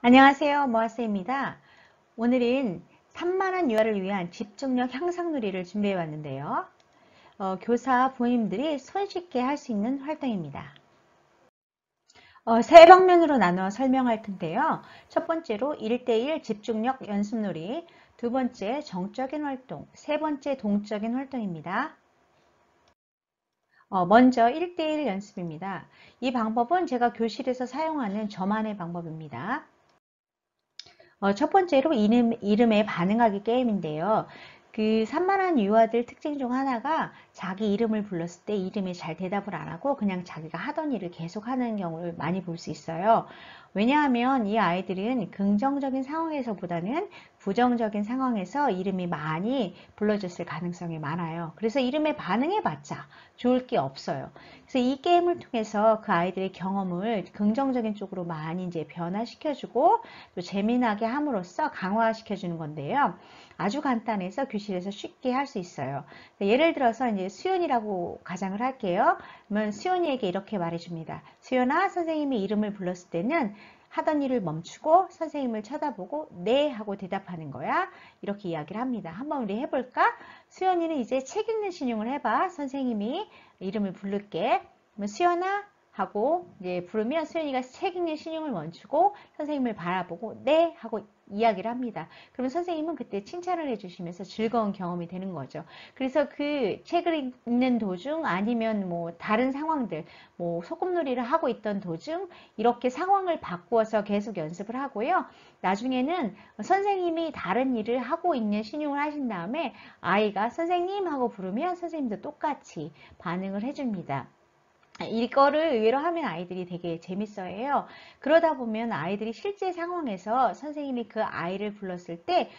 안녕하세요. 모아쌤입니다. 오늘은 산만한 유아를 위한 집중력 향상놀이를 준비해 왔는데요. 교사, 부모님들이 손쉽게 할 수 있는 활동입니다. 세 방면으로 나누어 설명할 텐데요. 첫 번째로 1대1 집중력 연습놀이, 두 번째 정적인 활동, 세 번째 동적인 활동입니다. 먼저 1대1 연습입니다. 이 방법은 제가 교실에서 사용하는 저만의 방법입니다. 첫 번째로 이름에 반응하기 게임인데요. 그 산만한 유아들 특징 중 하나가 자기 이름을 불렀을 때 이름에 잘 대답을 안 하고 그냥 자기가 하던 일을 계속 하는 경우를 많이 볼 수 있어요. 왜냐하면 이 아이들은 긍정적인 상황에서보다는 부정적인 상황에서 이름이 많이 불러졌을 가능성이 많아요. 그래서 이름에 반응해봤자 좋을 게 없어요. 그래서 이 게임을 통해서 그 아이들의 경험을 긍정적인 쪽으로 많이 이제 변화시켜주고 또 재미나게 함으로써 강화시켜주는 건데요. 아주 간단해서 교실에서 쉽게 할 수 있어요. 예를 들어서 이제 수연이라고 가정을 할게요. 그러면 수연이에게 이렇게 말해줍니다. 수연아, 선생님이 이름을 불렀을 때는 하던 일을 멈추고 선생님을 쳐다보고 네 하고 대답하는 거야. 이렇게 이야기를 합니다. 한번 우리 해볼까? 수연이는 이제 책 읽는 신용을 해봐. 선생님이 이름을 부를게. 그러면 수연아 하고 이제 부르면 수연이가 책 읽는 신용을 멈추고 선생님을 바라보고 네 하고 이야기를 합니다. 그러면 선생님은 그때 칭찬을 해주시면서 즐거운 경험이 되는 거죠. 그래서 그 책을 읽는 도중 아니면 뭐 다른 상황들, 뭐 소꿉놀이를 하고 있던 도중 이렇게 상황을 바꾸어서 계속 연습을 하고요. 나중에는 선생님이 다른 일을 하고 있는 신용을 하신 다음에 아이가 선생님 하고 부르면 선생님도 똑같이 반응을 해줍니다. 이거를 의외로 하면 아이들이 되게 재밌어해요. 그러다 보면 아이들이 실제 상황에서 선생님이 그 아이를 불렀을 때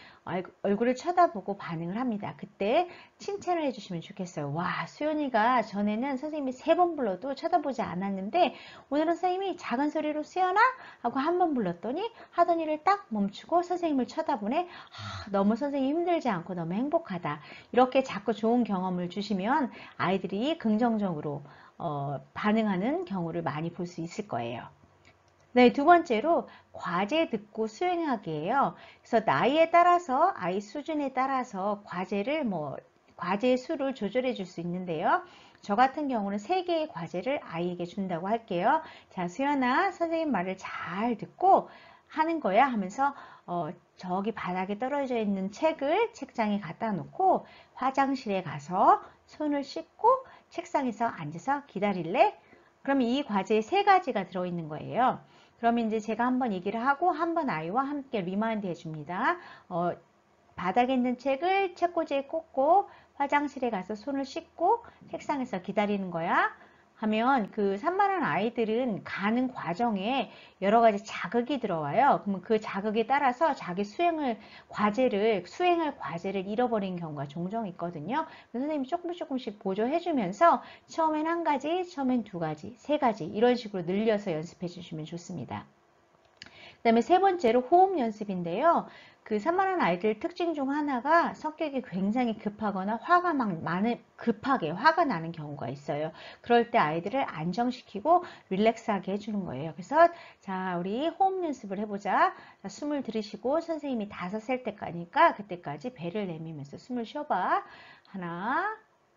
얼굴을 쳐다보고 반응을 합니다. 그때 칭찬을 해주시면 좋겠어요. 와, 수연이가 전에는 선생님이 3번 불러도 쳐다보지 않았는데 오늘은 선생님이 작은 소리로 수연아 하고 한 번 불렀더니 하던 일을 딱 멈추고 선생님을 쳐다보네. 너무 선생님 힘들지 않고 너무 행복하다. 이렇게 자꾸 좋은 경험을 주시면 아이들이 긍정적으로 반응하는 경우를 많이 볼 수 있을 거예요. 네, 두 번째로 과제 듣고 수행하기예요. 그래서 나이에 따라서 아이 수준에 따라서 과제의 수를 조절해 줄 수 있는데요. 저 같은 경우는 3개의 과제를 아이에게 준다고 할게요. 자, 수연아, 선생님 말을 잘 듣고 하는 거야 하면서 저기 바닥에 떨어져 있는 책을 책장에 갖다 놓고 화장실에 가서 손을 씻고 책상에서 앉아서 기다릴래? 그럼 이 과제에 3가지가 들어있는 거예요. 그러면 이제 제가 한번 얘기를 하고 한번 아이와 함께 리마인드 해줍니다. 바닥에 있는 책을 책꽂이에 꽂고 화장실에 가서 손을 씻고 책상에서 기다리는 거야. 하면 그 산만한 아이들은 가는 과정에 여러 가지 자극이 들어와요. 그러면 그 자극에 따라서 자기 수행할 과제를 잃어버리는 경우가 종종 있거든요. 선생님이 조금씩 보조해주면서 처음엔 1가지, 처음엔 2가지, 3가지 이런 식으로 늘려서 연습해 주시면 좋습니다. 그 다음에 세 번째로 호흡 연습인데요. 그 산만한 아이들 특징 중 하나가 성격이 굉장히 급하거나 급하게 화가 나는 경우가 있어요. 그럴 때 아이들을 안정시키고 릴렉스하게 해주는 거예요. 그래서 자, 우리 호흡 연습을 해보자. 자, 숨을 들이쉬고 선생님이 5 셀 때까지니까 그때까지 배를 내밀면서 숨을 쉬어봐. 하나,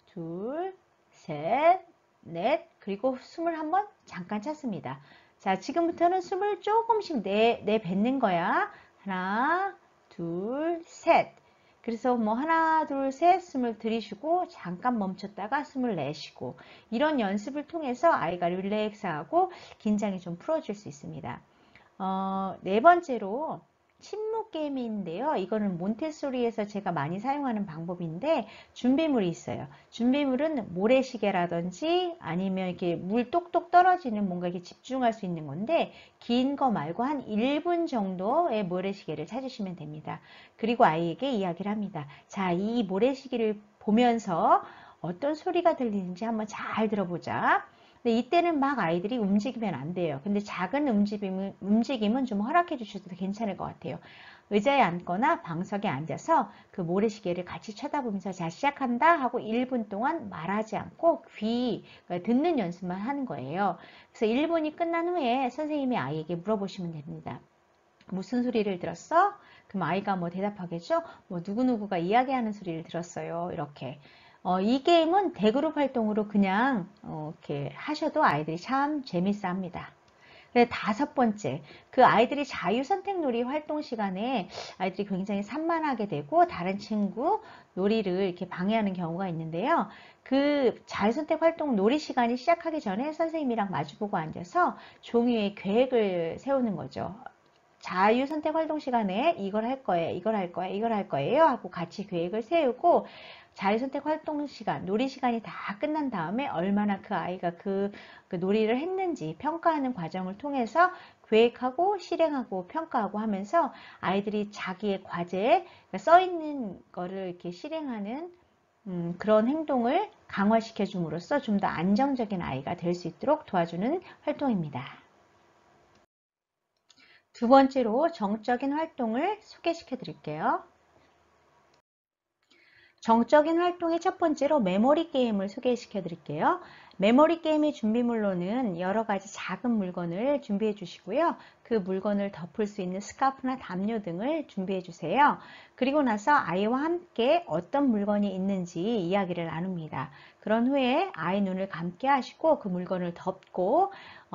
둘, 셋, 넷, 그리고 숨을 한번 잠깐 찾습니다. 자, 지금부터는 숨을 조금씩 내뱉는 거야. 하나, 둘, 셋. 그래서 뭐 하나, 둘, 셋 숨을 들이쉬고 잠깐 멈췄다가 숨을 내쉬고 이런 연습을 통해서 아이가 릴렉스하고 긴장이 좀 풀어질 수 있습니다. 네 번째로 침묵 게임인데요. 이거는 몬테소리에서 제가 많이 사용하는 방법인데 준비물이 있어요. 준비물은 모래시계라든지 아니면 이렇게 물 똑똑 떨어지는 뭔가 이렇게 집중할 수 있는 건데 긴 거 말고 한 1분 정도의 모래시계를 찾으시면 됩니다. 그리고 아이에게 이야기를 합니다. 자, 이 모래시계를 보면서 어떤 소리가 들리는지 한번 잘 들어보자. 근데 이때는 막 아이들이 움직이면 안 돼요. 근데 작은 움직임은 좀 허락해 주셔도 괜찮을 것 같아요. 의자에 앉거나 방석에 앉아서 그 모래시계를 같이 쳐다보면서 자, 시작한다 하고 1분 동안 말하지 않고 그러니까 듣는 연습만 하는 거예요. 그래서 1분이 끝난 후에 선생님이 아이에게 물어보시면 됩니다. 무슨 소리를 들었어? 그럼 아이가 뭐 대답하겠죠? 뭐 누구누구가 이야기하는 소리를 들었어요. 이렇게. 이 게임은 대그룹 활동으로 그냥 이렇게 하셔도 아이들이 참 재밌어 합니다. 네, 다섯 번째, 그 아이들이 자유선택놀이 활동 시간에 아이들이 굉장히 산만하게 되고 다른 친구 놀이를 이렇게 방해하는 경우가 있는데요. 그 자유선택 활동 놀이 시간이 시작하기 전에 선생님이랑 마주보고 앉아서 종이에 계획을 세우는 거죠. 자유선택 활동 시간에 이걸 할 거예요, 이걸 할 거예요, 이걸 할 거예요 하고 같이 계획을 세우고 자유선택 활동 시간, 놀이 시간이 다 끝난 다음에 얼마나 그 아이가 그 놀이를 했는지 평가하는 과정을 통해서 계획하고 실행하고 평가하고 하면서 아이들이 자기의 과제에 써 있는 거를 이렇게 실행하는 그런 행동을 강화시켜 줌으로써 좀 더 안정적인 아이가 될 수 있도록 도와주는 활동입니다. 두 번째로 정적인 활동을 소개시켜 드릴게요. 정적인 활동의 첫 번째로 메모리 게임을 소개시켜 드릴게요. 메모리 게임의 준비물로는 여러 가지 작은 물건을 준비해 주시고요. 그 물건을 덮을 수 있는 스카프나 담요 등을 준비해 주세요. 그리고 나서 아이와 함께 어떤 물건이 있는지 이야기를 나눕니다. 그런 후에 아이 눈을 감게 하시고 그 물건을 덮고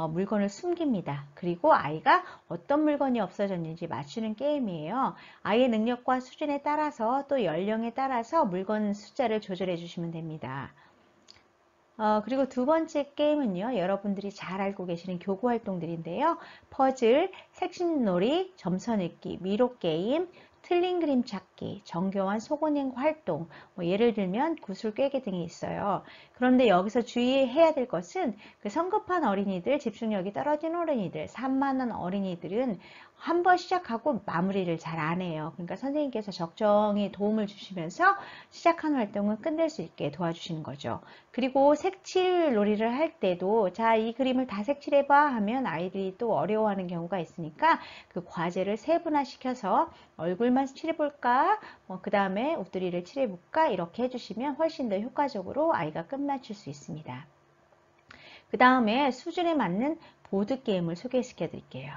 물건을 숨깁니다. 그리고 아이가 어떤 물건이 없어졌는지 맞추는 게임이에요. 아이의 능력과 수준에 따라서 또 연령에 따라서 물건 숫자를 조절해 주시면 됩니다. 그리고 두 번째 게임은요, 여러분들이 잘 알고 계시는 교구 활동들인데요. 퍼즐, 색신놀이, 점선 읽기, 미로 게임, 틀린 그림 찾기, 정교한 소곤행 활동, 예를 들면 구슬 꿰기 등이 있어요. 그런데 여기서 주의해야 될 것은 그 성급한 어린이들, 집중력이 떨어진 어린이들, 산만한 어린이들은 한 번 시작하고 마무리를 잘 안 해요. 그러니까 선생님께서 적정히 도움을 주시면서 시작한 활동을 끝낼 수 있게 도와주시는 거죠. 그리고 색칠 놀이를 할 때도 자, 이 그림을 다 색칠해봐 하면 아이들이 또 어려워하는 경우가 있으니까 그 과제를 세분화시켜서 얼굴만 칠해볼까? 그 다음에 엎드리를 칠해볼까? 이렇게 해주시면 훨씬 더 효과적으로 아이가 끝마칠 수 있습니다. 그 다음에 수준에 맞는 보드게임을 소개시켜 드릴게요.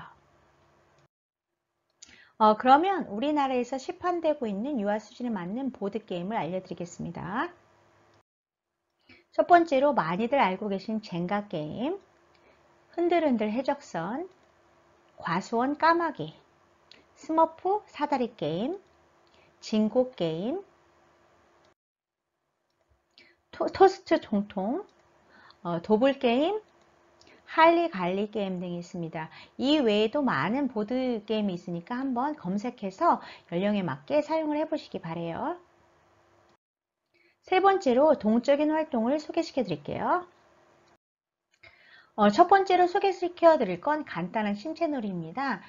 그러면 우리나라에서 시판되고 있는 유아 수준에 맞는 보드게임을 알려드리겠습니다. 첫 번째로 많이들 알고 계신 젠가 게임, 흔들흔들 해적선, 과수원 까마귀, 스머프 사다리 게임, 징고 게임, 토스트 통통, 도불 게임, 할리 갈리 게임 등이 있습니다. 이 외에도 많은 보드 게임이 있으니까 한번 검색해서 연령에 맞게 사용을 해보시기 바래요. 세 번째로 동적인 활동을 소개시켜 드릴게요. 첫 번째로 소개시켜 드릴 건 간단한 신체놀이입니다.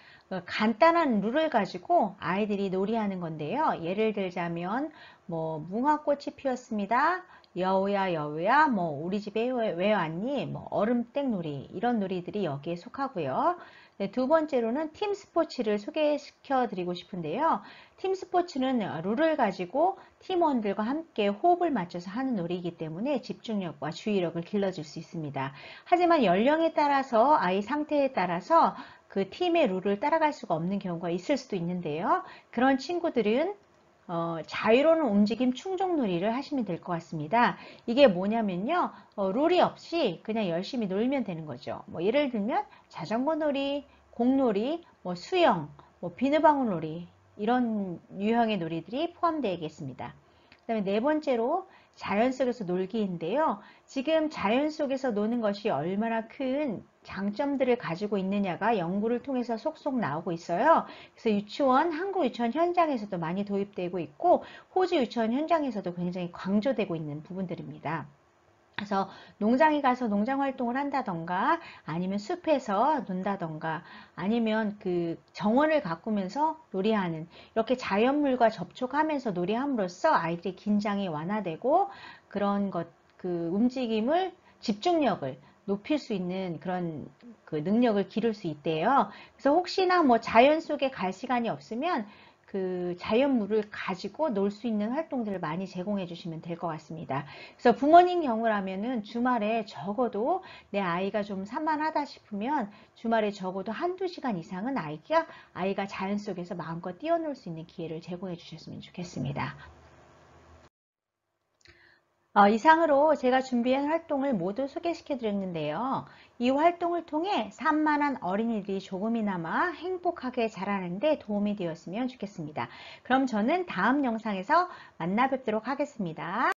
간단한 룰을 가지고 아이들이 놀이하는 건데요. 예를 들자면 뭐 무화꽃이 피었습니다. 여우야 여우야 뭐 우리 집에 왜 왔니? 뭐 얼음땡 놀이 이런 놀이들이 여기에 속하고요. 네, 두 번째로는 팀 스포츠를 소개시켜 드리고 싶은데요. 팀 스포츠는 룰을 가지고 팀원들과 함께 호흡을 맞춰서 하는 놀이이기 때문에 집중력과 주의력을 길러줄 수 있습니다. 하지만 연령에 따라서 아이 상태에 따라서 그 팀의 룰을 따라갈 수가 없는 경우가 있을 수도 있는데요. 그런 친구들은 자유로운 움직임 충족놀이를 하시면 될 것 같습니다. 이게 뭐냐면요. 룰이 없이 그냥 열심히 놀면 되는 거죠. 뭐 예를 들면 자전거 놀이, 공놀이, 뭐 수영, 뭐 비누방울 놀이 이런 유형의 놀이들이 포함되겠습니다. 그 다음에 네 번째로 자연 속에서 놀기인데요. 지금 자연 속에서 노는 것이 얼마나 큰 장점들을 가지고 있느냐가 연구를 통해서 속속 나오고 있어요. 그래서 유치원, 한국 유치원 현장에서도 많이 도입되고 있고 호주 유치원 현장에서도 굉장히 강조되고 있는 부분들입니다. 그래서 농장에 가서 농장 활동을 한다던가 아니면 숲에서 논다던가 아니면 그 정원을 가꾸면서 놀이하는 이렇게 자연물과 접촉하면서 놀이함으로써 아이들의 긴장이 완화되고 그런 그 움직임을 집중력을 높일 수 있는 그런 그 능력을 기를 수 있대요. 그래서 혹시나 뭐 자연 속에 갈 시간이 없으면 그 자연물을 가지고 놀 수 있는 활동들을 많이 제공해 주시면 될 것 같습니다. 그래서 부모님 경우라면은 주말에 적어도 내 아이가 좀 산만하다 싶으면 주말에 적어도 한두 시간 이상은 아이가 자연 속에서 마음껏 뛰어놀 수 있는 기회를 제공해 주셨으면 좋겠습니다. 이상으로 제가 준비한 활동을 모두 소개시켜 드렸는데요. 이 활동을 통해 산만한 어린이들이 조금이나마 행복하게 자라는 데 도움이 되었으면 좋겠습니다. 그럼 저는 다음 영상에서 만나 뵙도록 하겠습니다.